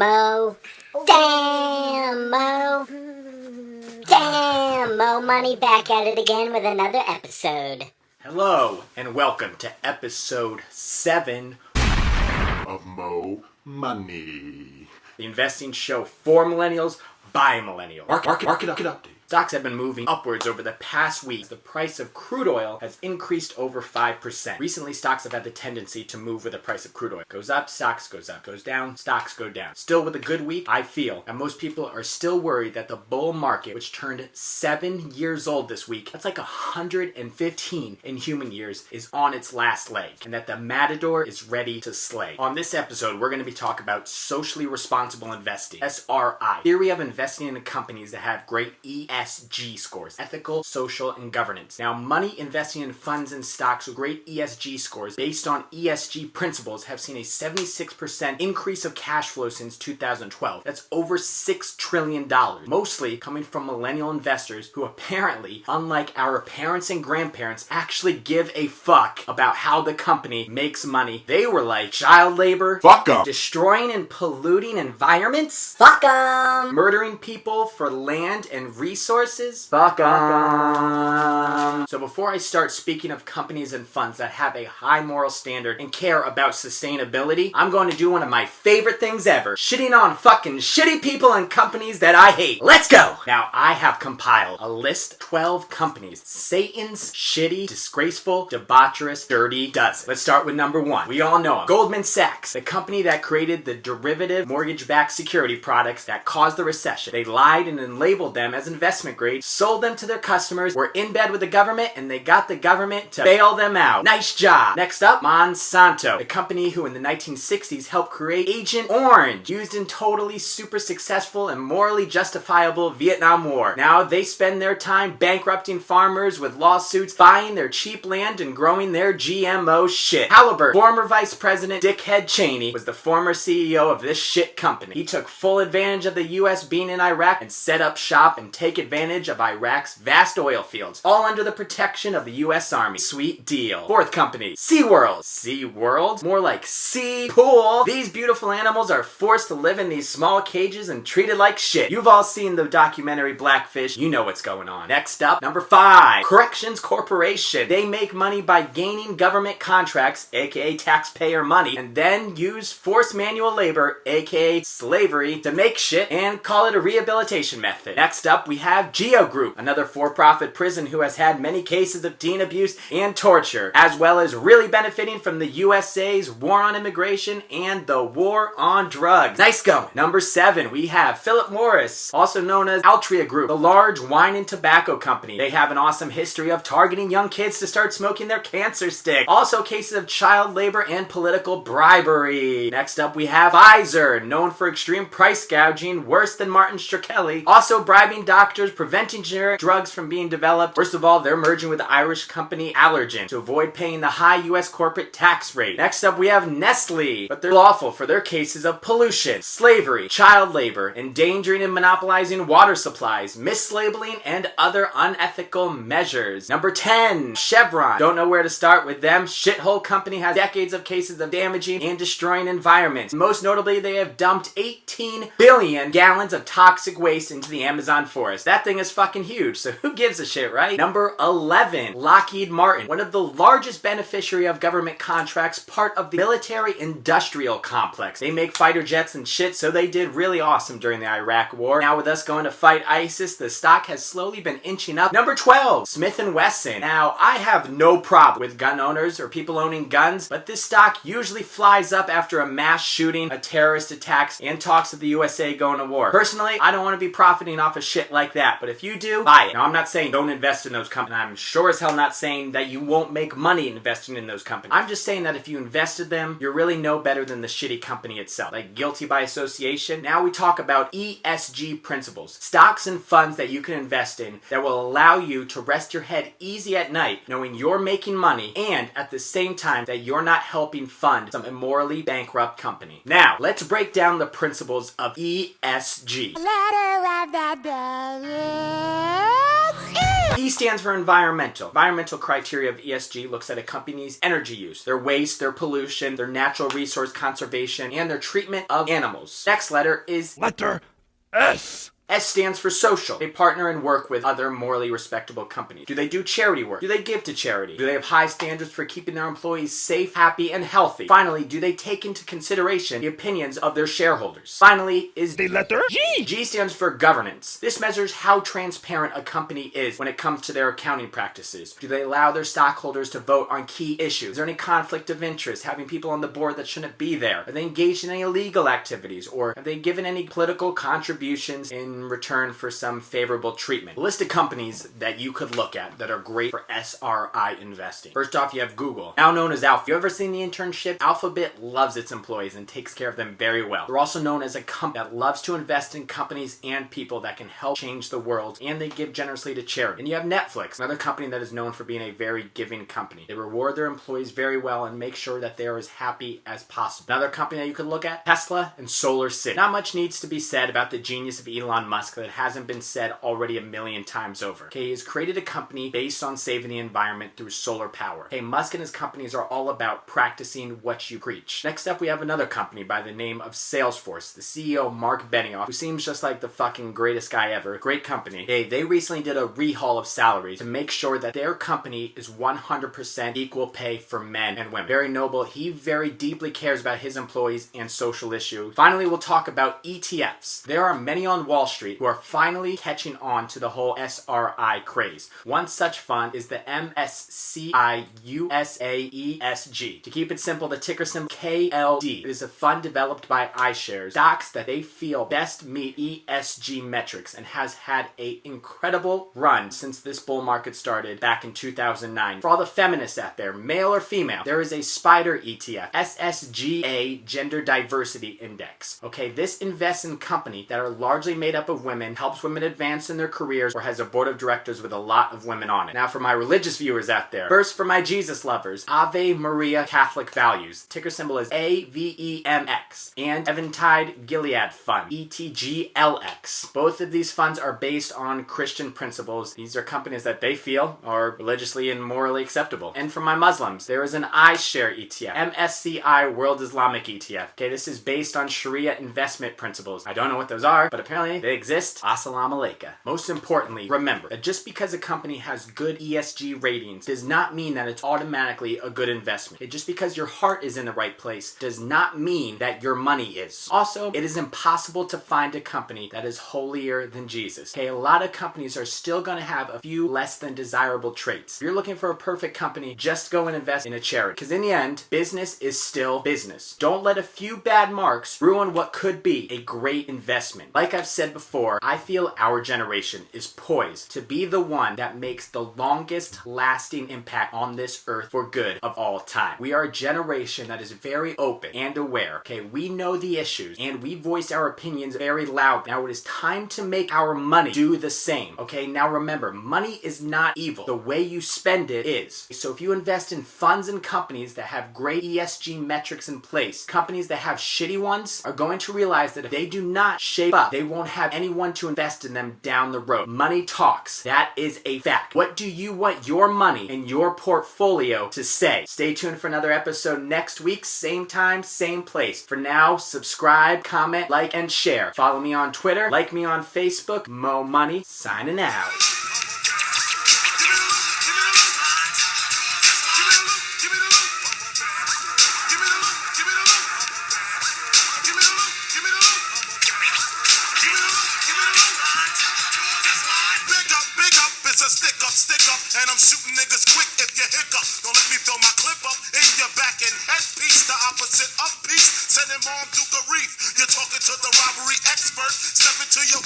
Mo. Damn, Mo. Damn, Mo Money back at it again with another episode. Hello, and welcome to episode 7 of Mo Money, the investing show for millennials by millennials. Market update. Stocks have been moving upwards over the past week. The price of crude oil has increased over 5%. Recently, stocks have had the tendency to move with the price of crude oil. Goes up, stocks goes up. Goes down, stocks go down. Still with a good week, I feel. And most people are still worried that the bull market, which turned 7 years old this week, that's like 115 in human years, is on its last leg. And that the matador is ready to slay. On this episode, we're going to be talking about socially responsible investing, SRI. Theory of investing in companies that have great ESG scores, ethical, social, and governance. Now, money investing in funds and stocks with great ESG scores based on ESG principles have seen a 76% increase of cash flow since 2012. That's over $6 trillion, mostly coming from millennial investors who apparently, unlike our parents and grandparents, actually give a fuck about how the company makes money. They were like, child labor? Fuck 'em. Destroying and polluting environments? Fuck 'em! Murdering people for land and resources? Fuck 'em. So before I start speaking of companies and funds that have a high moral standard and care about sustainability, I'm going to do one of my favorite things ever. Shitting on fucking shitty people and companies that I hate. Let's go! Now, I have compiled a list of 12 companies. Satan's shitty, disgraceful, debaucherous, dirty dozen. Let's start with number 1. We all know them. Goldman Sachs, the company that created the derivative mortgage-backed security products that caused the recession. They lied and then labeled them as investment grade, sold them to their customers, were in bed with the government, and they got the government to bail them out. Nice job. Next up, Monsanto, the company who in the 1960s helped create Agent Orange, used in totally super successful and morally justifiable Vietnam War. Now they spend their time bankrupting farmers with lawsuits, buying their cheap land and growing their GMO shit. Halliburton, former Vice President Dickhead Cheney was the former CEO of this shit company. He took full advantage of the U.S. being in Iraq and set up shop and take advantage of Iraq's vast oil fields, all under the protection of the U.S. Army. Sweet deal. Fourth company, SeaWorld. SeaWorld? More like Sea Pool. These beautiful animals are forced to live in these small cages and treated like shit. You've all seen the documentary Blackfish. You know what's going on. Next up, number 5, Corrections Corporation. They make money by gaining government contracts, aka taxpayer money, and then use forced manual labor, aka slavery, to make shit and call it a rehabilitation method. Next up, we have Geo Group, another for-profit prison who has had many cases of teen abuse and torture, as well as really benefiting from the USA's war on immigration and the war on drugs. Nice going. Number 7, we have Philip Morris, also known as Altria Group, the large wine and tobacco company. They have an awesome history of targeting young kids to start smoking their cancer stick. Also cases of child labor and political bribery. Next up, we have Pfizer, known for extreme price gouging, worse than Martin Shkreli. Also bribing doctors, preventing generic drugs from being developed. First of all, they're merging with the Irish company Allergen to avoid paying the high U.S. corporate tax rate. Next up, we have Nestle, but they're lawful for their cases of pollution, slavery, child labor, endangering and monopolizing water supplies, mislabeling, and other unethical measures. Number 10, Chevron. Don't know where to start with them. Shithole company has decades of cases of damaging and destroying environments. Most notably, they have dumped 18 billion gallons of toxic waste into the Amazon forest. That thing is fucking huge, so who gives a shit, right? Number 11, Lockheed Martin, one of the largest beneficiary of government contracts, part of the military-industrial complex. They make fighter jets and shit, so they did really awesome during the Iraq War. Now with us going to fight ISIS, the stock has slowly been inching up. Number 12, Smith & Wesson. Now, I have no problem with gun owners or people owning guns, but this stock usually flies up after a mass shooting, a terrorist attacks, and talks of the USA going to war. Personally, I don't want to be profiting off of shit like that, but if you do, buy it. Now, I'm not saying don't invest in those companies. I'm sure as hell not saying that you won't make money investing in those companies. I'm just saying that if you invested them, you're really no better than the shitty company itself. Like guilty by association. Now we talk about ESG principles. Stocks and funds that you can invest in that will allow you to rest your head easy at night knowing you're making money and at the same time that you're not helping fund some immorally bankrupt company. Now, let's break down the principles of ESG. Letter of the day. E stands for environmental. Environmental criteria of ESG looks at a company's energy use, their waste, their pollution, their natural resource conservation, and their treatment of animals. Next letter is Letter S. S stands for social. They partner and work with other morally respectable companies. Do they do charity work? Do they give to charity? Do they have high standards for keeping their employees safe, happy, and healthy? Finally, do they take into consideration the opinions of their shareholders? Finally is The letter G. G stands for governance. This measures how transparent a company is when it comes to their accounting practices. Do they allow their stockholders to vote on key issues? Is there any conflict of interest? Having people on the board that shouldn't be there? Are they engaged in any illegal activities? Or have they given any political contributions in return for some favorable treatment? A list of companies that you could look at that are great for SRI investing. First off, you have Google, now known as Alphabet. You ever seen the internship? Alphabet loves its employees and takes care of them very well. They're also known as a company that loves to invest in companies and people that can help change the world, and they give generously to charity. And you have Netflix, another company that is known for being a very giving company. They reward their employees very well and make sure that they are as happy as possible. Another company that you could look at, Tesla and Solar City. Not much needs to be said about the genius of Elon Musk that hasn't been said already a million times over. Okay, he has created a company based on saving the environment through solar power. Okay, Musk and his companies are all about practicing what you preach. Next up, we have another company by the name of Salesforce. The CEO, Mark Benioff, who seems just like the fucking greatest guy ever. Great company. Hey, they recently did a rehaul of salaries to make sure that their company is 100% equal pay for men and women. Very noble. He very deeply cares about his employees and social issues. Finally, we'll talk about ETFs. There are many on Wall Street who are finally catching on to the whole SRI craze. One such fund is the MSCI USA ESG. To keep it simple, the ticker symbol KLD. It is a fund developed by iShares, stocks that they feel best meet ESG metrics, and has had an incredible run since this bull market started back in 2009. For all the feminists out there, male or female, there is a SPDR ETF, SSGA Gender Diversity Index. Okay, this invests in companies that are largely made up of women, helps women advance in their careers, or has a board of directors with a lot of women on it. Now for my religious viewers out there, first for my Jesus lovers, Ave Maria Catholic Values. Ticker symbol is AVEMX. And Eventide Gilead Fund, ETGLX. Both of these funds are based on Christian principles. These are companies that they feel are religiously and morally acceptable. And for my Muslims, there is an iShare ETF, MSCI World Islamic ETF. Okay, this is based on Sharia investment principles. I don't know what those are, but apparently they exist. Assalamu alaikum. Most importantly, remember that just because a company has good ESG ratings does not mean that it's automatically a good investment. Just because your heart is in the right place does not mean that your money is. Also, it is impossible to find a company that is holier than Jesus. Okay, a lot of companies are still going to have a few less than desirable traits. If you're looking for a perfect company, just go and invest in a charity. Because in the end, business is still business. Don't let a few bad marks ruin what could be a great investment. Like I've said before, I feel our generation is poised to be the one that makes the longest lasting impact on this earth for good of all time. We are a generation that is very open and aware. Okay, we know the issues and we voice our opinions very loud. Now it is time to make our money do the same. Okay, now remember, money is not evil. The way you spend it is. So if you invest in funds and companies that have great ESG metrics in place, companies that have shitty ones are going to realize that if they do not shape up, they won't have anyone to invest in them down the road. Money talks. That is a fact. What do you want your money and your portfolio to say? Stay tuned for another episode next week, same time, same place. For now, subscribe, comment, like, and share. Follow me on Twitter, like me on Facebook. Mo Money, signing out. Stick up, and I'm shooting niggas quick if you hiccup. Don't let me throw my clip up in your back and headpiece. The opposite of peace, sending mom Duke a reef. You're talking to the robbery expert. Step into your